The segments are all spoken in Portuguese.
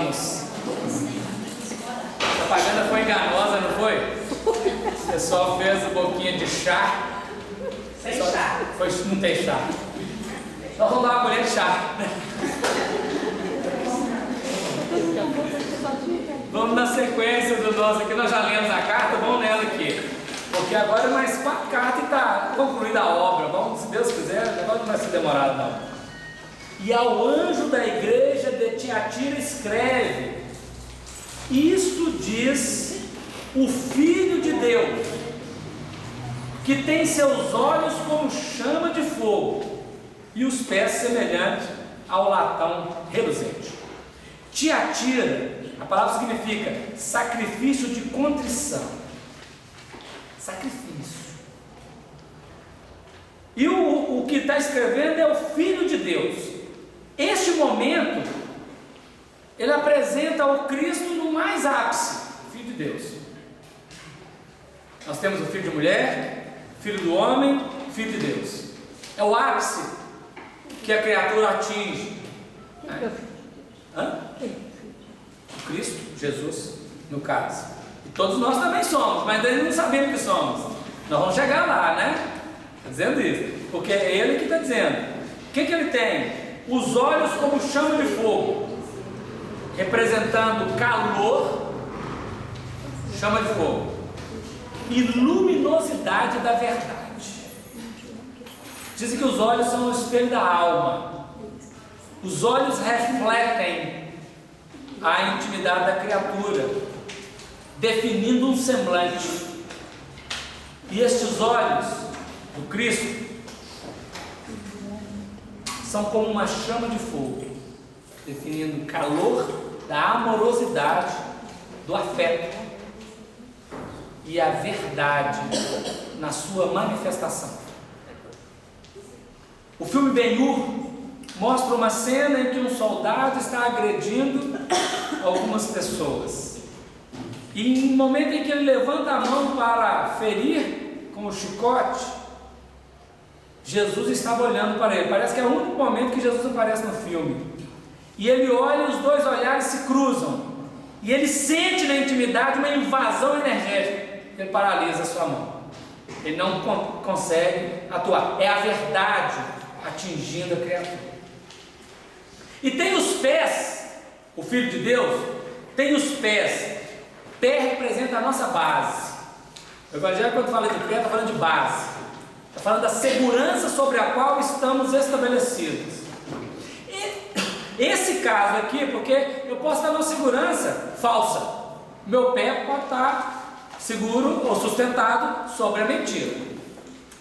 anos. A propaganda foi enganosa, não foi? O pessoal fez a boquinha de chá. Sem chá. Não tem chá. Nós vamos dar uma colher de chá. Vamos na sequência do nosso aqui, nós já lemos a carta, vamos nela aqui. Porque agora mais 4 cartas e está concluída a obra. Vamos, se Deus quiser, o negócio não vai ser demorado não. E ao anjo da igreja de Tiatira escreve: isto diz o Filho de Deus, que tem seus olhos como chama de fogo e os pés semelhantes ao latão reluzente. Tiatira, a palavra significa sacrifício de contrição. Sacrifício. E o que está escrevendo é o Filho de Deus. Este momento, ele apresenta o Cristo no mais ápice, o Filho de Deus. Nós temos o Filho de mulher, Filho do homem, Filho de Deus. É o ápice que a criatura atinge. O Cristo, Jesus, no caso. E todos nós também somos, mas ainda não sabemos que somos. Nós vamos chegar lá, né? Está dizendo isso, porque é ele que está dizendo. O que ele tem? Os olhos como chama de fogo, representando calor, chama de fogo, e luminosidade da verdade. Dizem que os olhos são o espelho da alma. Os olhos refletem a intimidade da criatura, definindo um semblante. E estes olhos do Cristo são como uma chama de fogo, definindo o calor da amorosidade, do afeto e a verdade na sua manifestação. O filme Ben-Hur mostra uma cena em que um soldado está agredindo algumas pessoas. E no momento em que ele levanta a mão para ferir com o chicote, Jesus estava olhando para ele. Parece que é o único momento que Jesus aparece no filme. E ele olha e os dois olhares se cruzam. E ele sente na intimidade uma invasão energética. Ele paralisa a sua mão. Ele não consegue atuar. É a verdade atingindo a criatura. E tem os pés, o Filho de Deus tem os pés. Pé representa a nossa base. O Evangelho, quando fala de pé, está falando de base. Está falando da segurança sobre a qual estamos estabelecidos. E esse caso aqui, porque eu posso estar numa segurança falsa. Meu pé pode estar seguro ou sustentado sobre a mentira.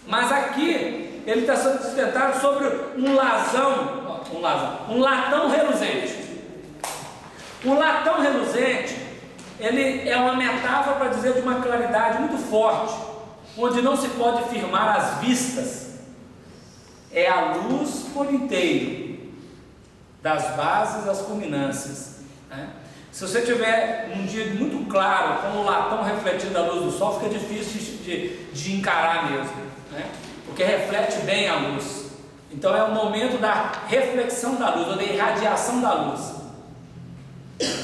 Mas aqui, ele está sendo sustentado sobre um latão reluzente. Um latão reluzente, ele é uma metáfora para dizer de uma claridade muito forte, onde não se pode firmar as vistas. É a luz por inteiro, das bases às culminâncias, né? Se você tiver um dia muito claro, com o latão refletindo a luz do sol, fica difícil de encarar mesmo, né? Porque reflete bem a luz. Então é o momento da reflexão da luz, ou da irradiação da luz.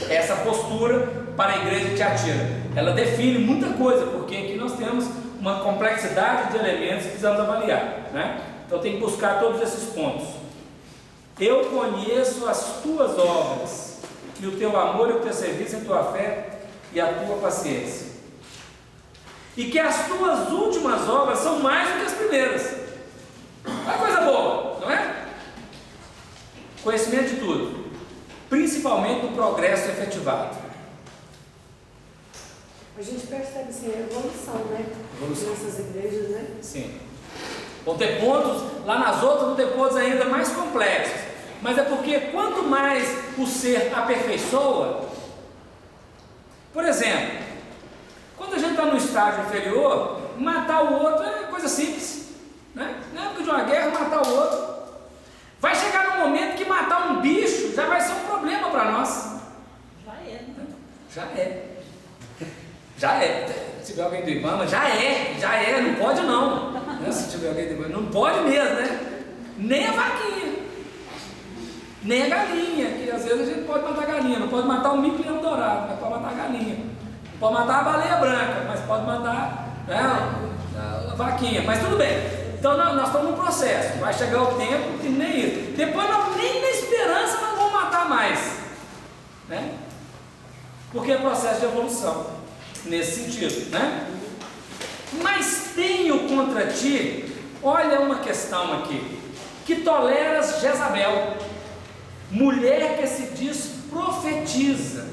Essa postura para a igreja de Tiatira, ela define muita coisa, porque aqui nós temos uma complexidade de elementos que precisamos avaliar, né? Então tem que buscar todos esses pontos. Eu conheço as tuas obras, e o teu amor, e o teu serviço, a tua fé e a tua paciência, e que as tuas últimas obras são mais do que as primeiras. Olha coisa boa, não é? Conhecimento de tudo, principalmente do progresso efetivado. A gente percebe assim, a evolução, né? Nessas igrejas, né? Sim. Vão ter pontos, lá nas outras vão ter pontos ainda mais complexos. Mas é porque quanto mais o ser aperfeiçoa, por exemplo, quando a gente está no estágio inferior, matar o outro é coisa simples, né? Na época de uma guerra, matar o outro. Vai chegar num momento que matar um bicho já vai ser um problema para nós. Já é, né? Já é. Já é. Se tiver alguém do Ibama, já é, não pode não. Né? Se tiver alguém do Ibama, não pode mesmo, né? Nem a vaquinha, nem a galinha, que às vezes a gente pode matar a galinha, não pode matar o mico-leão dourado, mas pode matar a galinha. Não pode matar a baleia branca, mas pode matar, né, a vaquinha. Mas tudo bem. Então nós estamos num processo. Vai chegar o tempo que nem isso. Depois nem na esperança nós vamos matar mais, né? Porque é processo de evolução nesse sentido, né? Mas tenho contra ti, olha uma questão aqui, que toleras Jezabel, mulher que se diz profetiza.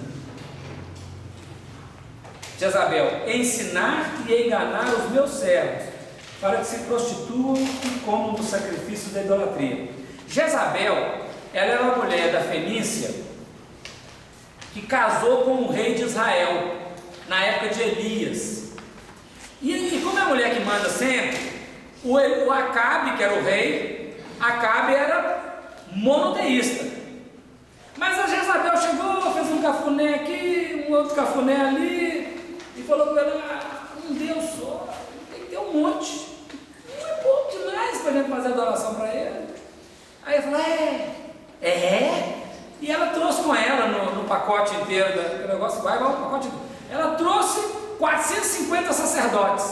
Jezabel, ensinar-te e enganar os meus servos, para que se prostituam e comam do sacrifício da idolatria. Jezabel, ela era uma mulher da Fenícia, que casou com o rei de Israel, na época de Elias. E como é a mulher que manda sempre, o Acabe, que era o rei, Acabe era monoteísta. Mas a Jezabel chegou, fez um cafuné aqui, um outro cafuné ali, e falou para ela, um Deus só, tem que ter um monte. Não é pouco demais para a gente fazer adoração para ele. Aí eu falei, e ela trouxe com ela no pacote inteiro do negócio, vai o pacote inteiro. Ela trouxe 450 sacerdotes,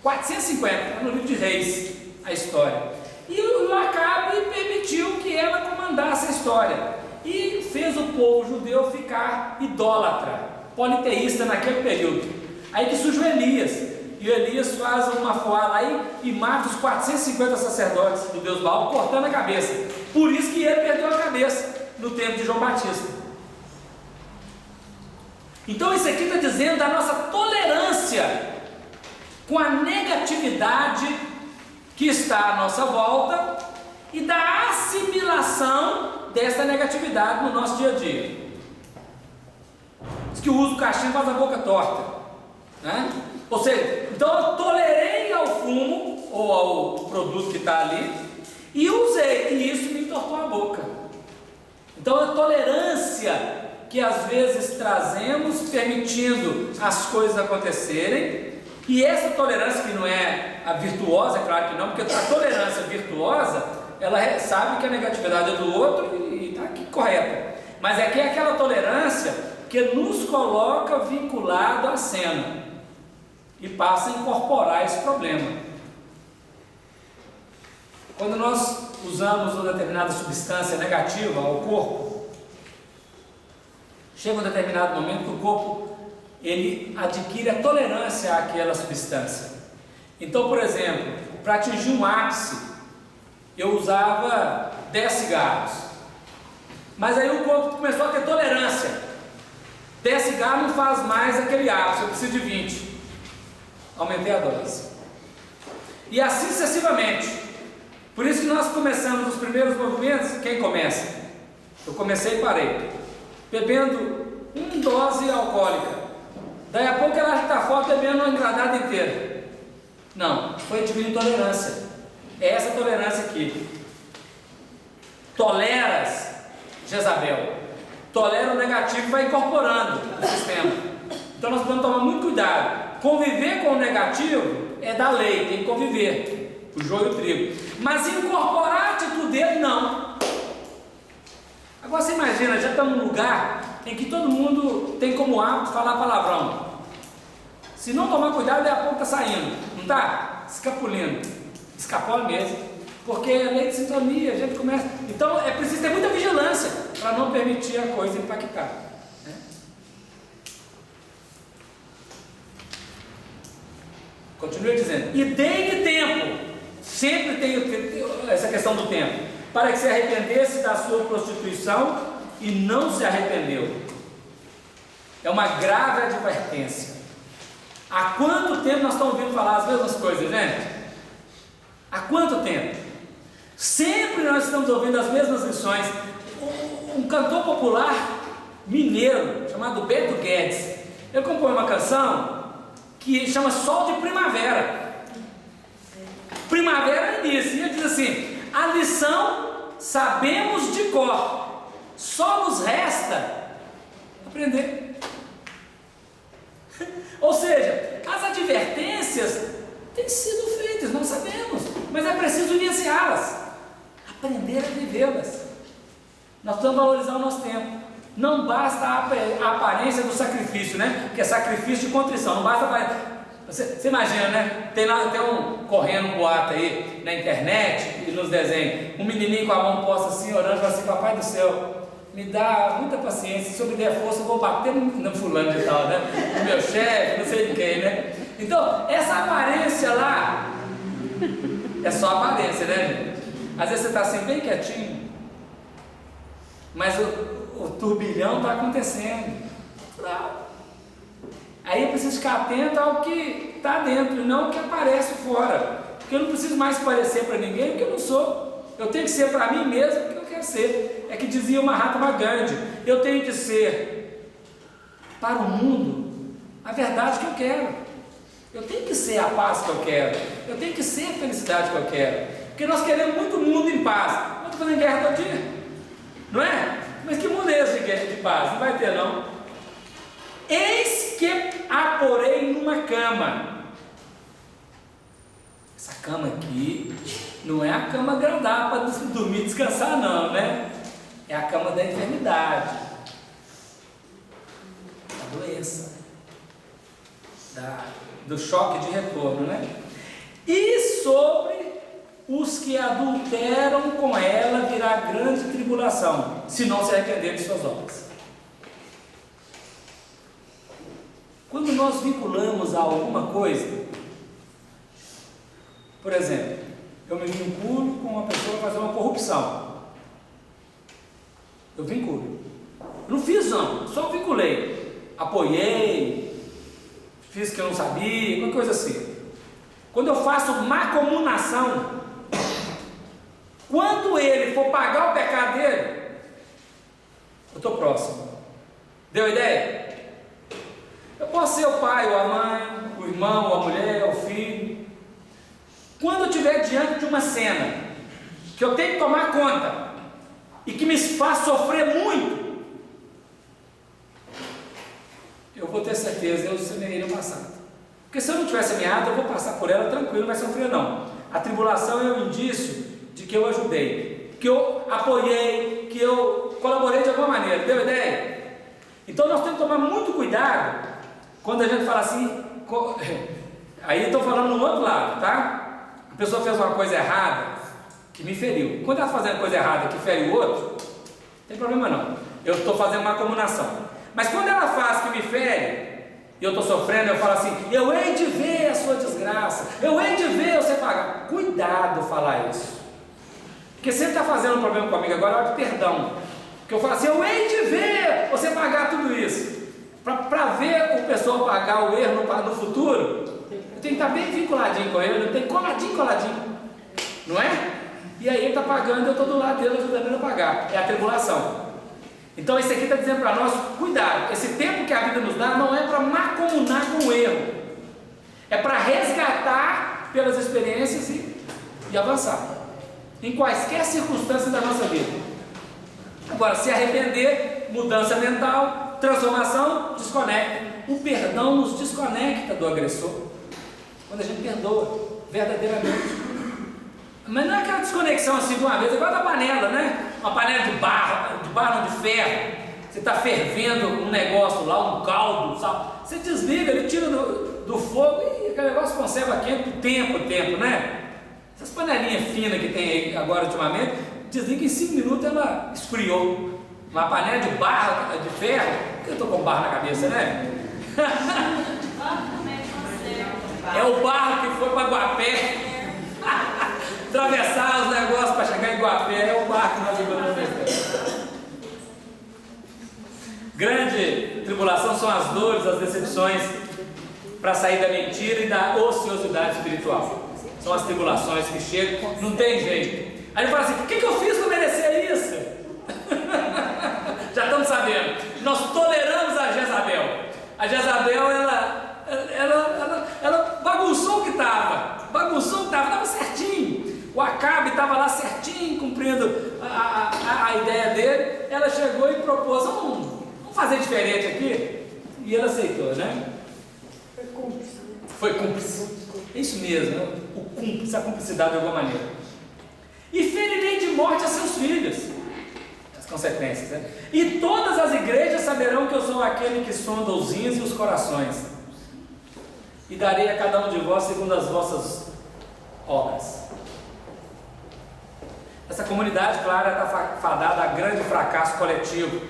450, no livro de Reis, a história. E o Acabe permitiu que ela comandasse a história, e fez o povo judeu ficar idólatra, politeísta naquele período. Aí que surge o Elias, e o Elias faz uma foala aí e mata os 450 sacerdotes do Deus Baal, cortando a cabeça. Por isso que ele perdeu a cabeça no tempo de João Batista. Então isso aqui está dizendo da nossa tolerância com a negatividade que está à nossa volta e da assimilação dessa negatividade no nosso dia a dia. Diz que o uso do cachimbo faz a boca torta, né? Ou seja, então eu tolerei ao fumo ou ao produto que está ali e usei, e isso me entortou a boca. Então a tolerância que às vezes trazemos, permitindo as coisas acontecerem, e essa tolerância que não é a virtuosa, é claro que não, porque a tolerância virtuosa, ela sabe que a negatividade é do outro e está aqui correta, mas aqui é aquela tolerância que nos coloca vinculado à cena e passa a incorporar esse problema. Quando nós usamos uma determinada substância negativa ao corpo, chega um determinado momento que o corpo ele adquire a tolerância àquela substância. Então, por exemplo, para atingir um ápice, eu usava 10 cigarros, mas aí o corpo começou a ter tolerância. 10 cigarros não faz mais aquele ápice, eu preciso de 20. Aumentei a dose. E assim sucessivamente. Por isso que nós começamos os primeiros movimentos. Quem começa? Eu comecei e parei, bebendo 1 dose alcoólica. Daí a pouco ela já está forte bebendo uma engradada inteira. Não, foi adquirindo tolerância. É essa tolerância aqui. Toleras Jezabel. Tolera o negativo e vai incorporando no sistema. Então nós precisamos tomar muito cuidado. Conviver com o negativo é da lei, tem que conviver. O joio e o trigo. Mas incorporar a atitude dele, não. Agora você imagina, já estamos num lugar em que todo mundo tem como hábito falar palavrão. Se não tomar cuidado, daqui a pouco está saindo, não está? Escapulindo. Escapola mesmo. Porque é lei de sintonia, a gente começa. Então é preciso ter muita vigilância para não permitir a coisa impactar. Né? Continua dizendo: e dei-lhe tempo. Sempre tem essa questão do tempo, para que se arrependesse da sua prostituição, e não se arrependeu. É uma grave advertência. Há quanto tempo nós estamos ouvindo falar as mesmas coisas, gente? Há quanto tempo? Sempre nós estamos ouvindo as mesmas lições. Um cantor popular mineiro, chamado Beto Guedes, ele compõe uma canção que chama Sol de Primavera. Primavera é início, e ele diz assim: a lição sabemos de cor, só nos resta aprender. Ou seja, as advertências têm sido feitas, nós sabemos, mas é preciso vivenciá-las, aprender a vivê-las. Nós precisamos valorizar o nosso tempo. Não basta a aparência do sacrifício, né? Que é sacrifício de contrição. Não basta a aparência. Você imagina, né? Tem correndo um boato aí na internet e nos desenhos. Um menininho com a mão posta assim, orando, fala assim: Papai do céu, me dá muita paciência. Se eu me der força, eu vou bater no fulano de tal, né? No meu chefe, não sei de quem, né? Então, essa aparência lá é só aparência, né, gente? Às vezes você está assim, bem quietinho, mas o turbilhão está acontecendo. Aí eu preciso ficar atento ao que está dentro e não ao que aparece fora. Porque eu não preciso mais parecer para ninguém, porque eu não sou. Eu tenho que ser para mim mesmo o que eu quero ser. É que dizia o Mahatma Gandhi: eu tenho que ser para o mundo a verdade que eu quero. Eu tenho que ser a paz que eu quero. Eu tenho que ser a felicidade que eu quero. Porque nós queremos muito mundo em paz. Eu estou fazendo guerra todo dia, não é? Mas que mundo é esse de paz? Não vai ter, não. Eis que a porei numa cama. Essa cama aqui não é a cama agradável para dormir e descansar, não, né? É a cama da enfermidade, da doença, do choque de retorno, né? E sobre os que adulteram com ela virá grande tribulação, se não se arrependerem de suas obras. Quando nós vinculamos a alguma coisa, por exemplo, eu me vinculo com uma pessoa para fazer uma corrupção, eu vinculo. Não fiz não, só vinculei, apoiei, fiz que eu não sabia, uma coisa assim. Quando eu faço macomunação, quando ele for pagar o pecado dele, eu estou próximo. Deu ideia? Eu posso ser o pai, ou a mãe, o irmão, ou a mulher, ou o filho. Quando eu estiver diante de uma cena que eu tenho que tomar conta e que me faz sofrer muito, eu vou ter certeza, eu semeei no passado. Porque se eu não tiver semeado, eu vou passar por ela tranquilo, não vai sofrer não. A tribulação é um indício de que eu ajudei, que eu apoiei, que eu colaborei de alguma maneira. Deu ideia? Então nós temos que tomar muito cuidado quando a gente fala assim. Aí estou falando no outro lado, tá? A pessoa fez uma coisa errada que me feriu. Quando ela está fazendo coisa errada que fere o outro, não tem problema não. Eu estou fazendo uma comunação. Mas quando ela faz que me fere e eu estou sofrendo, eu falo assim: eu hei de ver a sua desgraça, eu hei de ver você pagar. Cuidado falar isso, porque você está fazendo um problema comigo agora, é hora de perdão. Porque eu falo assim: eu hei de ver você pagar tudo isso. Para ver o pessoal pagar o erro no futuro, eu tenho que estar bem vinculadinho com ele, eu tenho que coladinho, não é? E aí ele está pagando, eu estou do lado dele ajudando ele a pagar. É a tribulação. Então esse aqui está dizendo para nós: cuidado, esse tempo que a vida nos dá não é para macomunar com o erro, é para resgatar pelas experiências e avançar em quaisquer circunstâncias da nossa vida. Agora, se arrepender, mudança mental, transformação, desconecta. O perdão nos desconecta do agressor, quando a gente perdoa verdadeiramente. Mas não é aquela desconexão assim de uma vez, igual da panela, né? Uma panela de barro não de ferro. Você está fervendo um negócio lá, um caldo, sabe? Você desliga, ele tira do fogo e aquele negócio conserva quente tempo, né? Essas panelinhas finas que tem aí agora ultimamente, desliga em 5 minutos ela esfriou. Uma panela de barro, de ferro, porque eu estou com barro na cabeça, né? É o barro que foi para Guapé. Atravessar os negócios para chegar em Guapé, é o barco que nós vivemos nesse. Grande tribulação são as dores, as decepções para sair da mentira e da ociosidade espiritual. São as tribulações que chegam, não tem jeito. Aí ele fala assim: o que eu fiz para merecer isso? Já estamos sabendo. Nós toleramos a Jezabel. A Jezabel, ela bagunçou o que estava certinho. O Acabe estava lá certinho, cumprindo a ideia dele. Ela chegou e propôs: vamos fazer diferente aqui. E ele aceitou, né? Foi cúmplice. É isso mesmo, né? O cúmplice, a cumplicidade de alguma maneira. E ferirei de morte a seus filhos. consequências, né? E todas as igrejas saberão que eu sou aquele que sonda os rins e os corações, e darei a cada um de vós segundo as vossas obras. Essa comunidade, claro, está fadada a grande fracasso coletivo.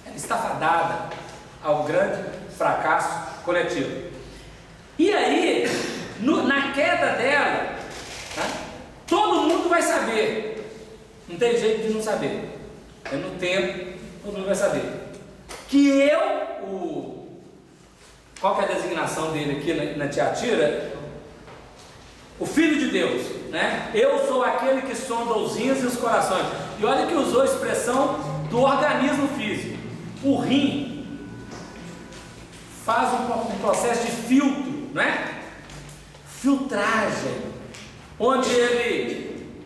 Ela está fadada ao grande fracasso coletivo. E aí, na queda dela, tá? Todo mundo vai saber. Não tem jeito de não saber. É no tempo, todo mundo vai saber. Que qual que é a designação dele aqui na Tiatira? O Filho de Deus, né? Eu sou aquele que sonda os rins e os corações. E olha que usou a expressão do organismo físico. O rim faz um processo de filtro, né? Filtragem, onde ele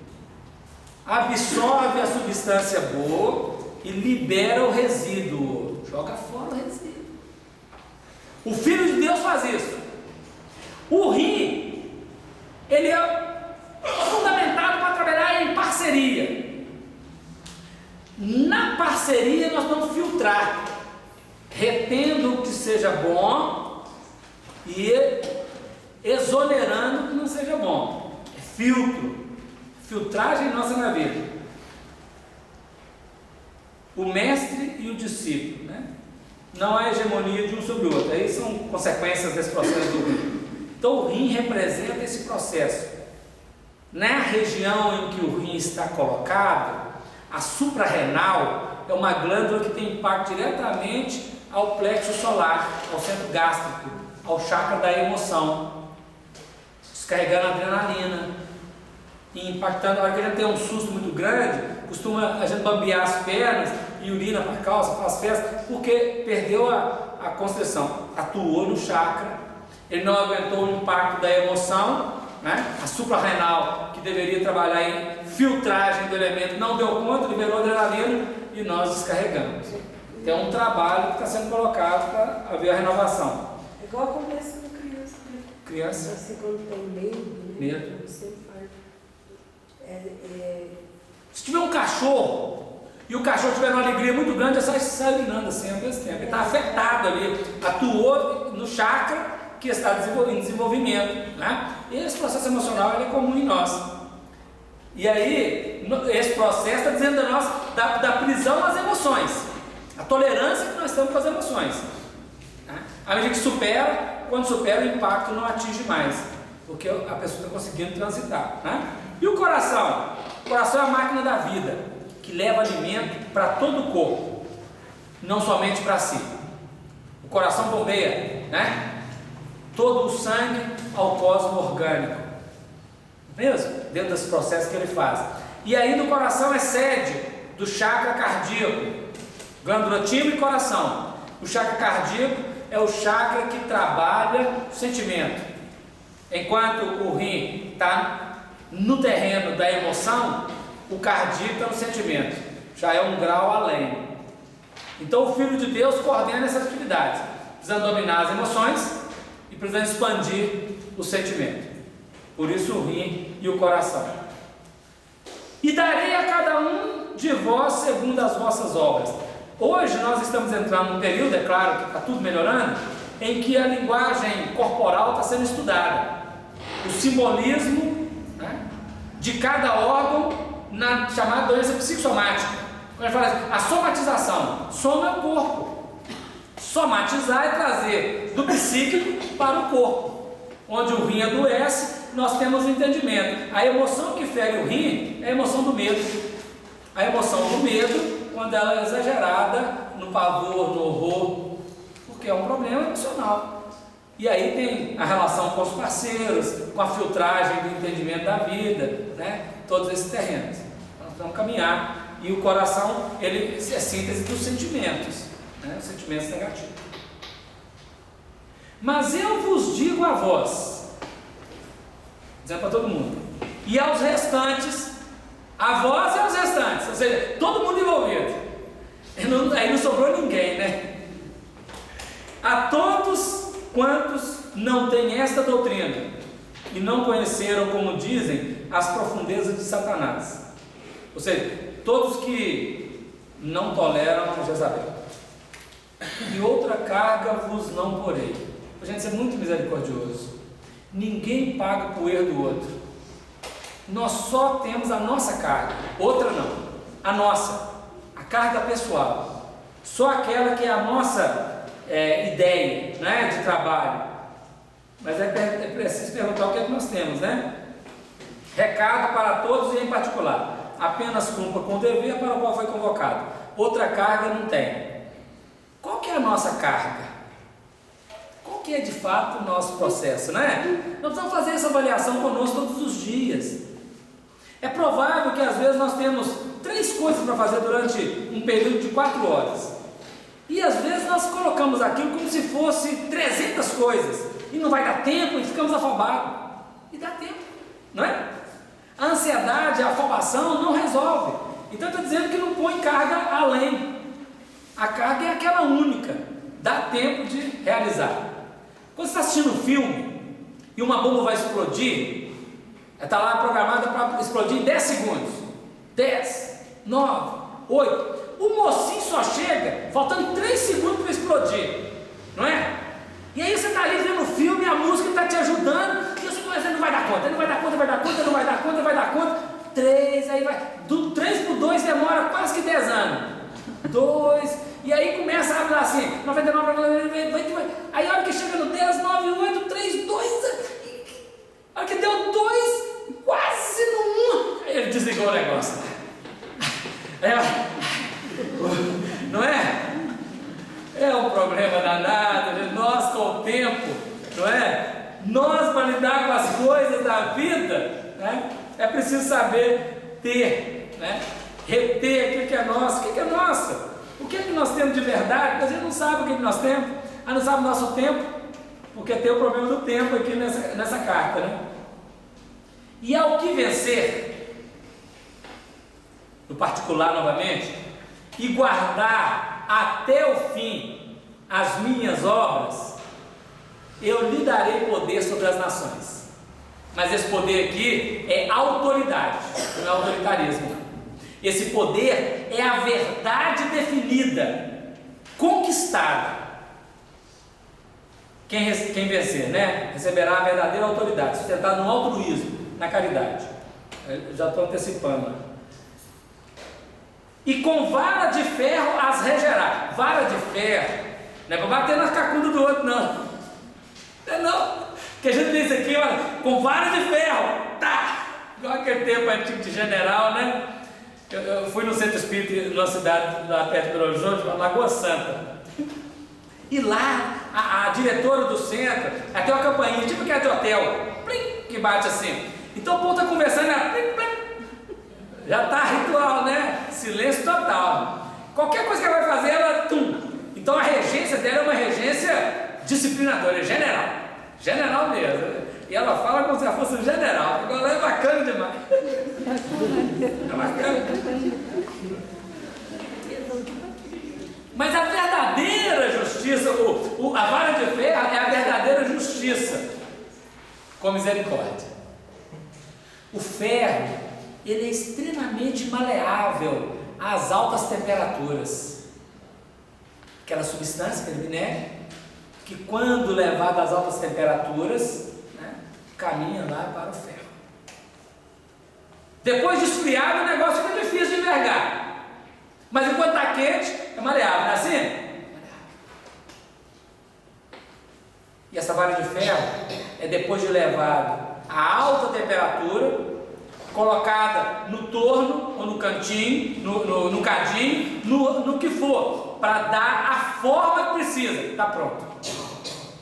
absorve a substância boa e libera o resíduo, joga fora o resíduo. O Filho de Deus faz isso. O rim, ele é fundamentado para trabalhar em parceria. Na parceria nós vamos filtrar, retendo o que seja bom e exonerando o que não seja bom. É filtro, filtragem nossa na vida. O mestre e o discípulo, né? Não há hegemonia de um sobre o outro. Aí são consequências desse processo do rim. Então o rim representa esse processo. Na região em que o rim está colocado, a suprarrenal é uma glândula que tem impacto diretamente ao plexo solar, ao centro gástrico, ao chakra da emoção, descarregando a adrenalina e impactando. A hora que a gente tem um susto muito grande, costuma a gente bambear as pernas e urina para a calça, para as festas, porque perdeu a constrição, atuou no chakra, ele não aguentou o impacto da emoção, né? A suprarrenal, que deveria trabalhar em filtragem do elemento, não deu conta, liberou adrenalina e nós descarregamos. Então é um trabalho que está sendo colocado para haver a renovação. É igual acontece com criança, né? Criança? Assim, quando tem medo, né? Medo. Você faz. Se tiver um cachorro e o cachorro tiver uma alegria muito grande, já sai urinando assim ao mesmo tempo. Ele está afetado ali, atuou no chakra que está em desenvolvimento, né? E esse processo emocional ele é comum em nós. E aí, esse processo está dizendo a nós da prisão às emoções, a tolerância que nós temos com as emoções. Né? À medida que supera, quando supera, o impacto não atinge mais, porque a pessoa está conseguindo transitar. Né? E o coração? O coração é a máquina da vida, que leva alimento para todo o corpo, não somente para si. O coração bombeia, né? Todo o sangue ao cosmo orgânico, mesmo dentro desse processo que ele faz. E aí do coração é sede do chakra cardíaco, glândula timo e coração. O chakra cardíaco é o chakra que trabalha o sentimento, enquanto o rim está no terreno da emoção, o cardíaco está no sentimento, já é um grau além. Então o Filho de Deus coordena essas atividades, precisando dominar as emoções e precisando expandir o sentimento. Por isso o rim e o coração. E darei a cada um de vós segundo as vossas obras. Hoje nós estamos entrando num período, é claro que está tudo melhorando, em que a linguagem corporal está sendo estudada. O simbolismo, né, de cada órgão na chamada doença psicossomática. Quando a gente fala assim, a somatização, soma é o corpo. Somatizar é trazer do psíquico para o corpo. Onde o rim adoece, nós temos o entendimento. A emoção que fere o rim é a emoção do medo. A emoção do medo, quando ela é exagerada no pavor, no horror, porque é um problema emocional. E aí tem a relação com os parceiros, com a filtragem do entendimento da vida, né? Todos esses terrenos. Nós vamos caminhar. E o coração, ele é síntese dos sentimentos, né? Os sentimentos negativos. Mas eu vos digo a vós, dizendo para todo mundo, e aos restantes, a vós e aos restantes, ou seja, todo mundo envolvido. Aí não sobrou ninguém, né? A todos quantos não têm esta doutrina e não conheceram, como dizem, as profundezas de Satanás. Ou seja, todos que não toleram Jezabel. E outra carga vos não porei. Gente, isso é muito misericordioso. Ninguém paga por erro do outro. Nós só temos a nossa carga, outra não, a nossa, a carga pessoal, só aquela que é a nossa ideia, né, de trabalho. Mas é preciso perguntar o que é que nós temos, né? Recado para todos e em particular: apenas cumpra com o dever para o qual foi convocado. Outra carga não tem. Qual que é a nossa carga? Qual que é de fato o nosso processo, né? Nós precisamos fazer essa avaliação conosco todos os dias. É provável que às vezes nós temos 3 coisas para fazer durante um período de 4 horas. E às vezes nós colocamos aquilo como se fosse 300 coisas. E não vai dar tempo e ficamos afobados. E dá tempo, não é? A ansiedade, a afobação não resolve. Então eu estou dizendo que não põe carga além. A carga é aquela única. Dá tempo de realizar. Quando você está assistindo um filme e uma bomba vai explodir, está lá programada para explodir em 10 segundos. 10, 9, 8. O mocinho só chega faltando 3 segundos para explodir, não é? E aí você está ali vendo o filme e a música está te ajudando, e você não vai dar conta, não vai dar conta, vai dar conta, não vai dar conta, vai dar conta. 3, aí vai. Do 3 para o 2 demora quase que 10 anos. 2, e aí começa a abrir assim, 99, 99, aí a hora que chega no 10, 9, 8, 3, 2, a hora que deu 2, quase no 1, aí ele desligou o negócio. Não é? É um problema danado, nós com o tempo, não é? Nós, para lidar com as coisas da vida, né? É preciso saber ter, né? Reter aquilo que é nosso. O que é nosso? O que é que nós temos de verdade? Porque a gente não sabe o que nós temos, a não sabe o nosso tempo, porque tem o problema do tempo aqui nessa carta, né? E ao que vencer, no particular novamente, e guardar até o fim as minhas obras, eu lhe darei poder sobre as nações. Mas esse poder aqui é autoridade, não é autoritarismo. Esse poder é a verdade definida, conquistada. Quem vencer, né? Receberá a verdadeira autoridade, sustentada no altruísmo, na caridade. Eu já estou antecipando. E com vara de ferro as regerá. Vara de ferro não é para bater na cacunda do outro, não. Não é não. Porque a gente diz aqui, olha, com vara de ferro, tá! Igual aquele tempo antigo de general, né? Eu fui no centro espírita, numa cidade lá perto de Belo Horizonte, Lagoa Santa. E lá, a diretora do centro, até uma campainha, tipo aquela de hotel, plim, que bate assim. Então o povo está conversando, ela, plim, plim. Já está ritual, né? Silêncio total. Qualquer coisa que ela vai fazer, ela tum. Então a regência dela é uma regência disciplinadora, é general. General mesmo. E ela fala como se ela fosse um general. Agora é bacana demais. É bacana. Mas a verdadeira justiça, a vara de ferro é a verdadeira justiça com misericórdia. O ferro, ele é extremamente maleável às altas temperaturas. Aquela substância, aquele minério, que quando levado às altas temperaturas, né, caminha lá para o ferro. Depois de esfriado, o negócio fica difícil de envergar. Mas enquanto está quente, é maleável, não é assim? Maleável. E essa vara de ferro é depois de levado a alta temperatura, colocada no torno ou no cantinho, no cadinho, no que for, para dar a forma que precisa. Está pronto.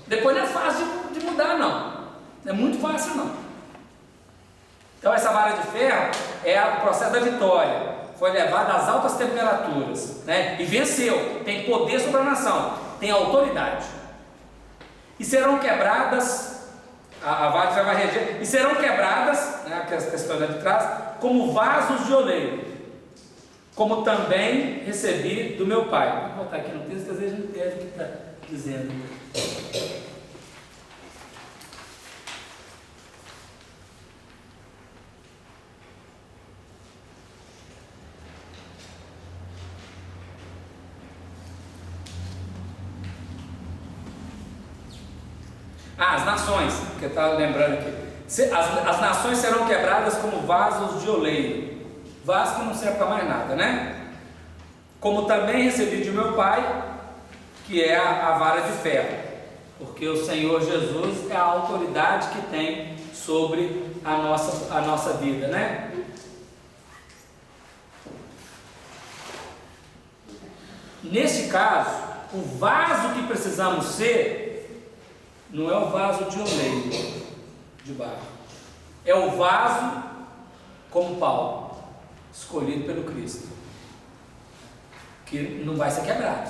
Depois não é fácil de mudar, não. Não é muito fácil, não. Então essa vara de ferro é o processo da vitória. Foi levada às altas temperaturas, né? E venceu. Tem poder sobre a nação. Tem autoridade. E serão quebradas. A vara de ferro vai reger. E serão quebradas, né, que a história de trás, como vasos de oleiro, como também recebi do meu pai. Vou botar aqui no texto que às vezes a gente entende o que está dizendo. As nações, que eu estava lembrando aqui. As nações serão quebradas como vasos de oleiro. Vaso que não serve para mais nada, né? Como também recebi de meu Pai, que é a vara de ferro. Porque o Senhor Jesus é a autoridade que tem sobre a nossa vida, né? Neste caso, o vaso que precisamos ser não é o vaso de oleiro, de barro, é o vaso como Paulo, escolhido pelo Cristo, que não vai ser quebrado,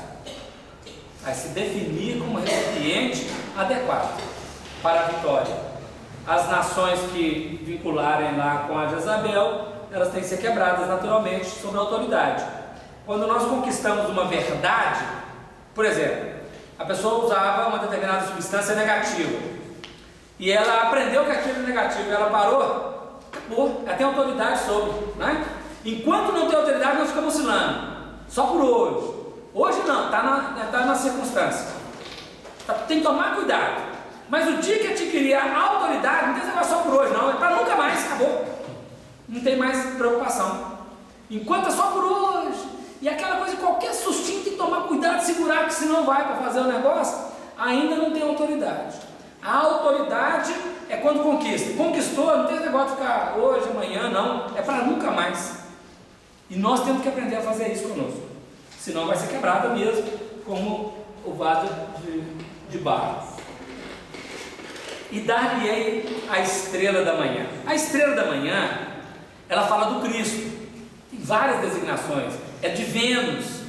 vai se definir como recipiente adequado para a vitória. As nações que vincularem lá com a Jezabel, elas têm que ser quebradas naturalmente sob a autoridade. Quando nós conquistamos uma verdade, por exemplo, a pessoa usava uma determinada substância negativa e ela aprendeu que aquilo é negativo, ela parou, ela tem autoridade sobre, né? Enquanto não tem autoridade, nós ficamos oscilando, só por hoje. Hoje não, está na circunstância, tem que tomar cuidado. Mas o dia que adquirir a autoridade, não tem esse negócio só por hoje, não, é para nunca mais, acabou. Não tem mais preocupação. Enquanto é só por hoje. E aquela coisa, qualquer sustinho tem que tomar cuidado, segurar, que senão vai para fazer o negócio, ainda não tem autoridade. A autoridade é quando conquista. Conquistou, não tem negócio de ficar hoje, amanhã, não. É para nunca mais. E nós temos que aprender a fazer isso conosco. Senão vai ser quebrada mesmo, como o vaso de barro. E dar-lhe-ei a estrela da manhã. A estrela da manhã, ela fala do Cristo. Tem várias designações. É de Vênus,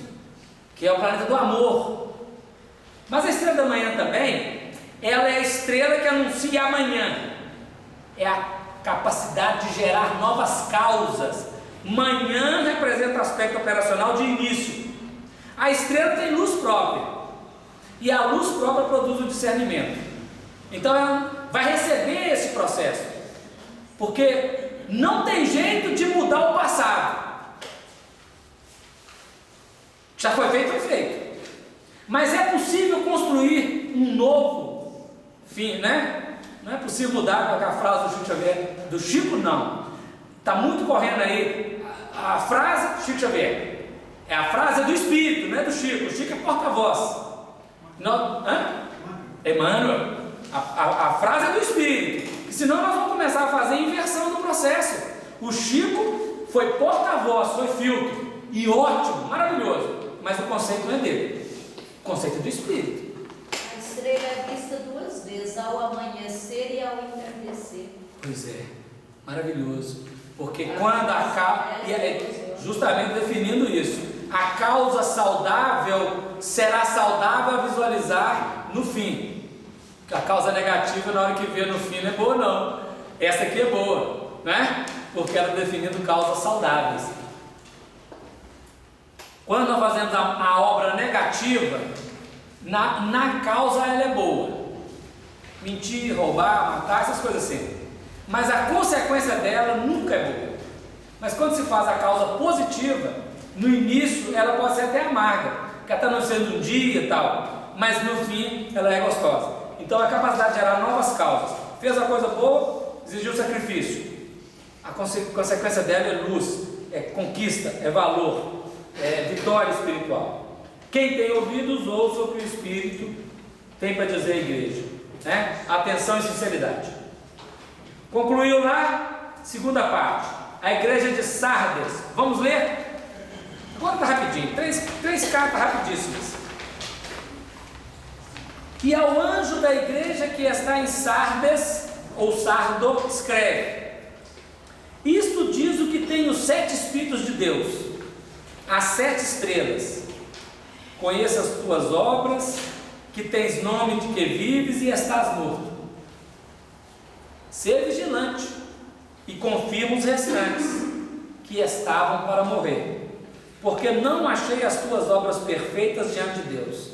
que é o planeta do amor. Mas a estrela da manhã também, ela é a estrela que anuncia amanhã. É a capacidade de gerar novas causas. Manhã representa o aspecto operacional de início. A estrela tem luz própria. E a luz própria produz o discernimento. Então ela vai receber esse processo. Porque não tem jeito de mudar o passado. Já foi feito, foi feito. Mas é possível construir um novo fim, né? Não é possível mudar com a frase do Chico Xavier. Do Chico, não. Está muito correndo aí a frase Chico Xavier. É a frase do Espírito, não é do Chico. O Chico é porta-voz. Emmanuel. A frase é do Espírito. Senão nós vamos começar a fazer inversão do processo. O Chico foi porta-voz, foi filtro. E ótimo, maravilhoso. Mas o conceito não é dele, o conceito é do Espírito. A estrela é vista duas vezes, ao amanhecer e ao entardecer. Pois é, maravilhoso. Porque quando a causa, justamente definindo isso, a causa saudável será saudável a visualizar no fim. A causa negativa, na hora que vê no fim, não é boa, não. Essa aqui é boa, né? Porque ela definindo causas saudáveis. Quando nós fazemos a obra negativa, na causa ela é boa. Mentir, roubar, matar, essas coisas assim. Mas a consequência dela nunca é boa. Mas quando se faz a causa positiva, no início ela pode ser até amarga, porque ela está nascendo um dia e tal, mas no fim ela é gostosa. Então a capacidade de gerar novas causas. Fez a coisa boa, exigiu sacrifício. A consequência dela é luz, é conquista, é valor. Vitória espiritual. Quem tem ouvidos, ouça o que o Espírito tem para dizer à igreja, né? Atenção e sinceridade. Concluiu lá, segunda parte, a igreja de Sardes. Vamos ler? Agora está rapidinho, três cartas rapidíssimas. E ao anjo da igreja que está em Sardes, ou Sardo, escreve: isto diz o que tem os 7 Espíritos de Deus, as 7 estrelas. Conheça as tuas obras, que tens nome de que vives e estás morto. Sê vigilante e confirma os restantes que estavam para morrer, porque não achei as tuas obras perfeitas diante de Deus.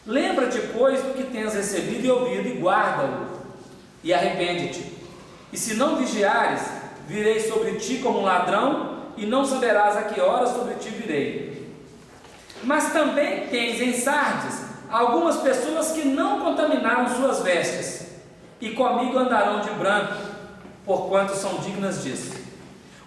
Lembra-te, pois, do que tens recebido e ouvido, e guarda-o, e arrepende-te. E se não vigiares, virei sobre ti como um ladrão, e não saberás a que hora sobre ti virei. Mas também tens em Sardes algumas pessoas que não contaminaram suas vestes, e comigo andarão de branco, porquanto são dignas disso.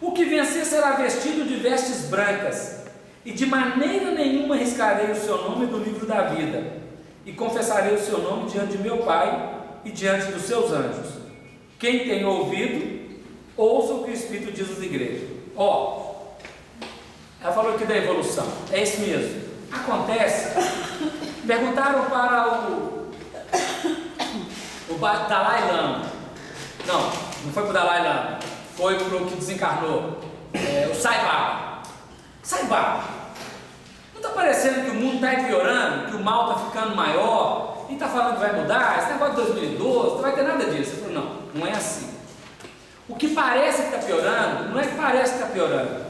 O que vencer será vestido de vestes brancas, e de maneira nenhuma riscarei o seu nome do livro da vida, e confessarei o seu nome diante de meu Pai e diante dos seus anjos. Quem tem ouvido, ouça o que o Espírito diz às igrejas. Ela falou aqui da evolução, é isso mesmo, acontece. Perguntaram para o Dalai Lama, não foi para o Dalai Lama, foi para o que desencarnou, o Sai Baba, não está parecendo que o mundo está piorando, que o mal está ficando maior, e está falando que vai mudar, esse negócio de 2012, não vai ter nada disso. Eu falei, não é assim. O que parece que está piorando, não é que parece que está piorando,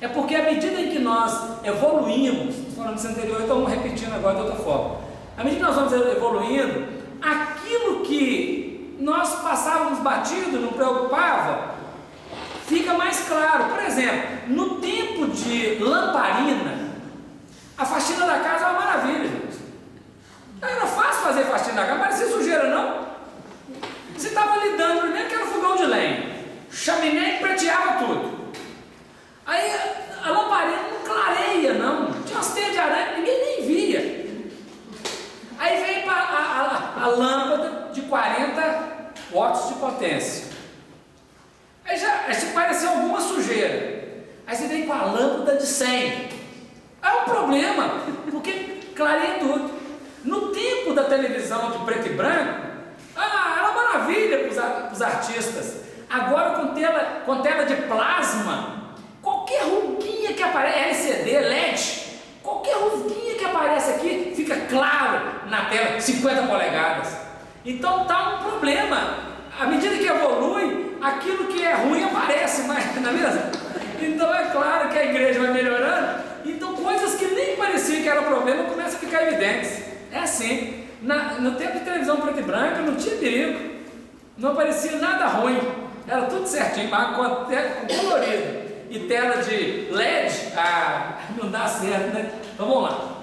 é porque à medida em que nós evoluímos, estou falando disso anterior, então vamos repetindo agora de outra forma, à medida que nós vamos evoluindo, aquilo que nós passávamos batido, não preocupava, fica mais claro. Por exemplo, no tempo de lamparina, a faxina da casa é uma maravilha, gente. Era fácil fazer faxina da casa, não parecia sujeira não. Você estava lidando primeiro que era um fogão de lenha, chaminé preteava tudo. Aí a lamparina não clareia não, tinha umas teias de aranha que ninguém nem via. Aí vem a lâmpada de 40 watts de potência. Aí já pareceu alguma sujeira. Aí você vem com a lâmpada de 100. É um problema, porque clareia tudo. No tempo da televisão de preto e branco, era uma maravilha para os artistas. Agora com tela de plasma, qualquer ruguinha que aparece, LCD, LED, qualquer ruguinha que aparece aqui, fica claro na tela, 50 polegadas. Então está um problema. À medida que evolui, aquilo que é ruim aparece mais, não é mesmo? Então é claro que a igreja vai melhorando, então coisas que nem pareciam que era problema começam a ficar evidentes. É assim. No tempo de televisão preto e branco não tinha perigo, não aparecia nada ruim, era tudo certinho, mas com colorido e tela de LED, não dá certo, né? Então vamos lá.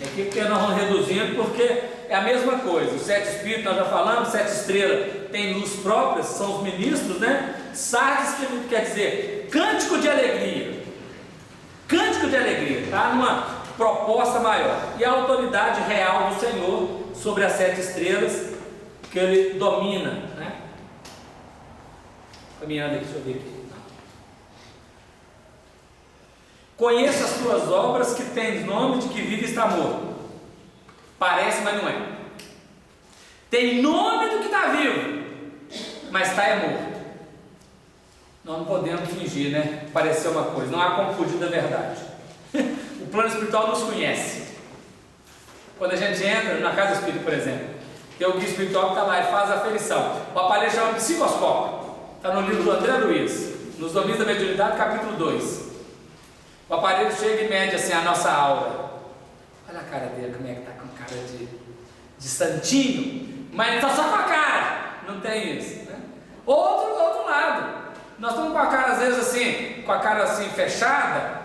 Aqui porque nós vamos reduzindo, porque é a mesma coisa. Os 7 espíritos, nós já falamos, 7 estrelas tem luz própria, são os ministros, né? Sardes, que quer dizer cântico de alegria. Cântico de alegria, está numa proposta maior. E a autoridade real do Senhor sobre as 7 estrelas que ele domina, né? Caminhando aqui, deixa eu ver aqui. Conheça as tuas obras, que tens nome de que vive e está morto. Parece, mas não é. Tem nome do que está vivo, mas está morto. Nós não podemos fingir, né? Parecer uma coisa, não há como fugir da verdade. O plano espiritual nos conhece. Quando a gente entra na casa espírita, por exemplo, tem o guia espiritual que está lá e faz a aferição. O aparelho chama psicoscópio. Está no livro do André Luiz, nos Domínios da Mediunidade, capítulo 2. O aparelho chega e mede assim a nossa aura. Olha a cara dele, como é que está com cara de santinho, mas ele está só com a cara. Não tem isso, né? Outro lado. Nós estamos com a cara, às vezes assim, com a cara assim fechada,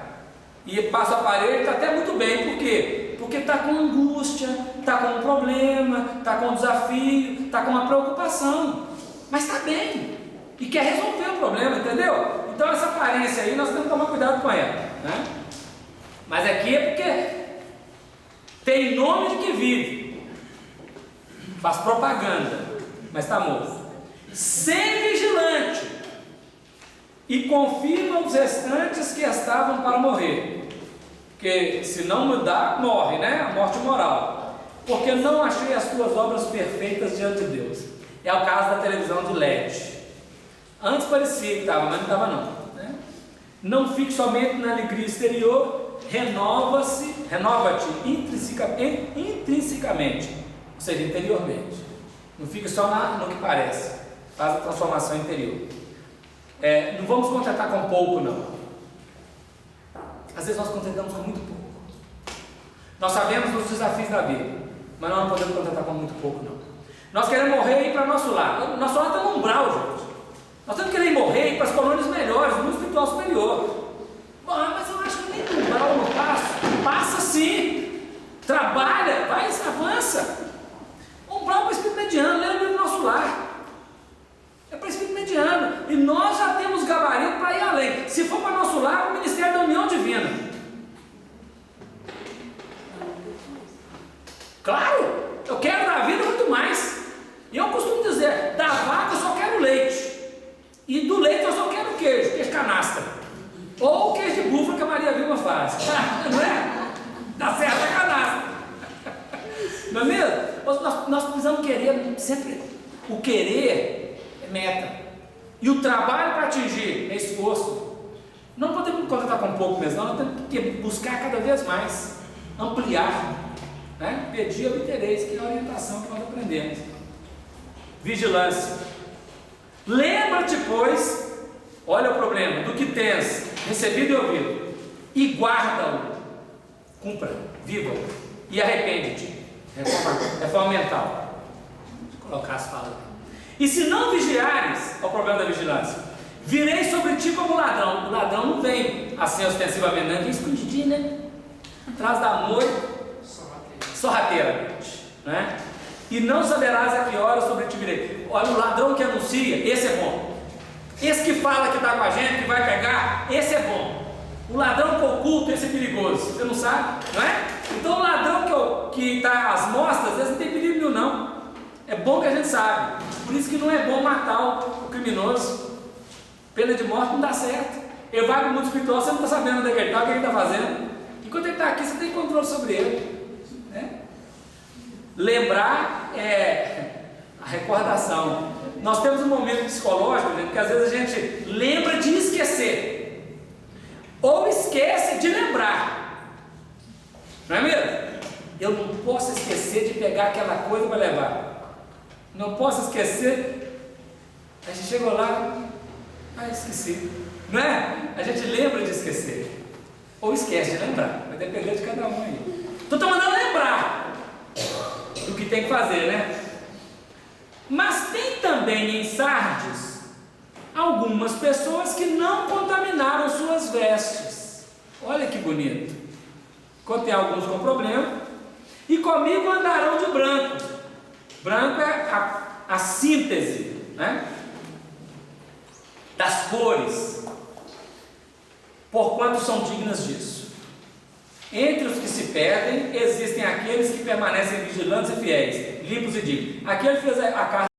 e passa o aparelho e está até muito bem. Por quê? Porque está com angústia, está com um problema, está com um desafio, está com uma preocupação, mas está bem e quer resolver o problema, entendeu? Então essa aparência aí nós temos que tomar cuidado com ela, né? Mas aqui é porque tem nome de que vive, faz propaganda, mas está morto. Ser vigilante e confirma os restantes que estavam para morrer, porque se não mudar, morre, né? A morte moral. Porque não achei as tuas obras perfeitas diante de Deus. É o caso da televisão de LED. Antes parecia que estava, mas não estava não, né? Não fique somente na alegria exterior, renova-te intrinsecamente, ou seja, interiormente. Não fica só no que parece, faz a transformação interior. Não vamos contentar com pouco não. Às vezes nós contentamos com muito pouco. Nós sabemos dos desafios da vida, mas nós não podemos contentar com muito pouco não. Nós queremos morrer e ir para o nosso lar. Nosso lar está no umbral, gente. Nós temos que querer morrer e ir para as colônias melhores, no mundo espiritual superior. Mas eu acho que nem no umbral não trabalha, vai, avança. Vamos para o espírito mediano, lê o livro do Nosso Lar. É para espírito mediano. E nós já temos gabarito para ir além. Se for para Nosso Lar, o Ministério da União Divina. Claro, eu quero da vida muito mais. E eu costumo dizer, da vaca eu só quero leite. E do leite eu só quero queijo canastra. Ou queijo de búfala que a Maria Vilma faz. Não é? Dá certo a canastra. Não é mesmo? Nós precisamos querer sempre. O querer é meta. E o trabalho para atingir é esforço. Não podemos contentar com pouco mesmo, não. Nós temos que buscar cada vez mais. Ampliar. Né? Pedir, obtereis, que é a orientação que nós aprendemos. Vigilância. Lembra-te, pois, olha o problema, do que tens recebido e ouvido, e guarda-o, cumpra, viva-o, e arrepende-te. Reforma mental. Deixa eu colocar as falas. E se não vigiares, é o problema da vigilância, virei sobre ti como ladrão. O ladrão não vem assim ostensivamente, não, vem escondidinho, né? Atrás da moita, sorrateiramente, né? E não saberás a que hora sobre ti virei. Olha, o ladrão que anuncia, esse é bom. Esse que fala que está com a gente, que vai pegar, esse é bom. O ladrão que oculta, esse é perigoso. Você não sabe, não é? Então o ladrão que está às mostras, esse não tem perigo nenhum, não. É bom que a gente sabe. Por isso que não é bom matar o criminoso. Pena de morte não dá certo. Ele vai para o mundo espiritual, você não está sabendo onde é que ele está, o que ele está fazendo. Enquanto ele está aqui, você tem controle sobre ele. Né? Lembrar é a recordação. Nós temos um momento psicológico, gente, que às vezes a gente lembra de esquecer, ou esquece de lembrar, não é mesmo? Eu não posso esquecer de pegar aquela coisa para levar, não posso esquecer. A gente chegou lá, esqueci, não é? A gente lembra de esquecer, ou esquece de lembrar, vai depender de cada um aí. Então estou mandando lembrar do que tem que fazer, né? Mas tem também em Sardes algumas pessoas que não contaminaram suas vestes. Olha que bonito. Contei alguns com problema. E comigo andarão de branco. Branco é a síntese, né? Das cores, porquanto são dignas disso. Entre os que se perdem, existem aqueles que permanecem vigilantes e fiéis, limpos e dignos. Aqui ele fez a carta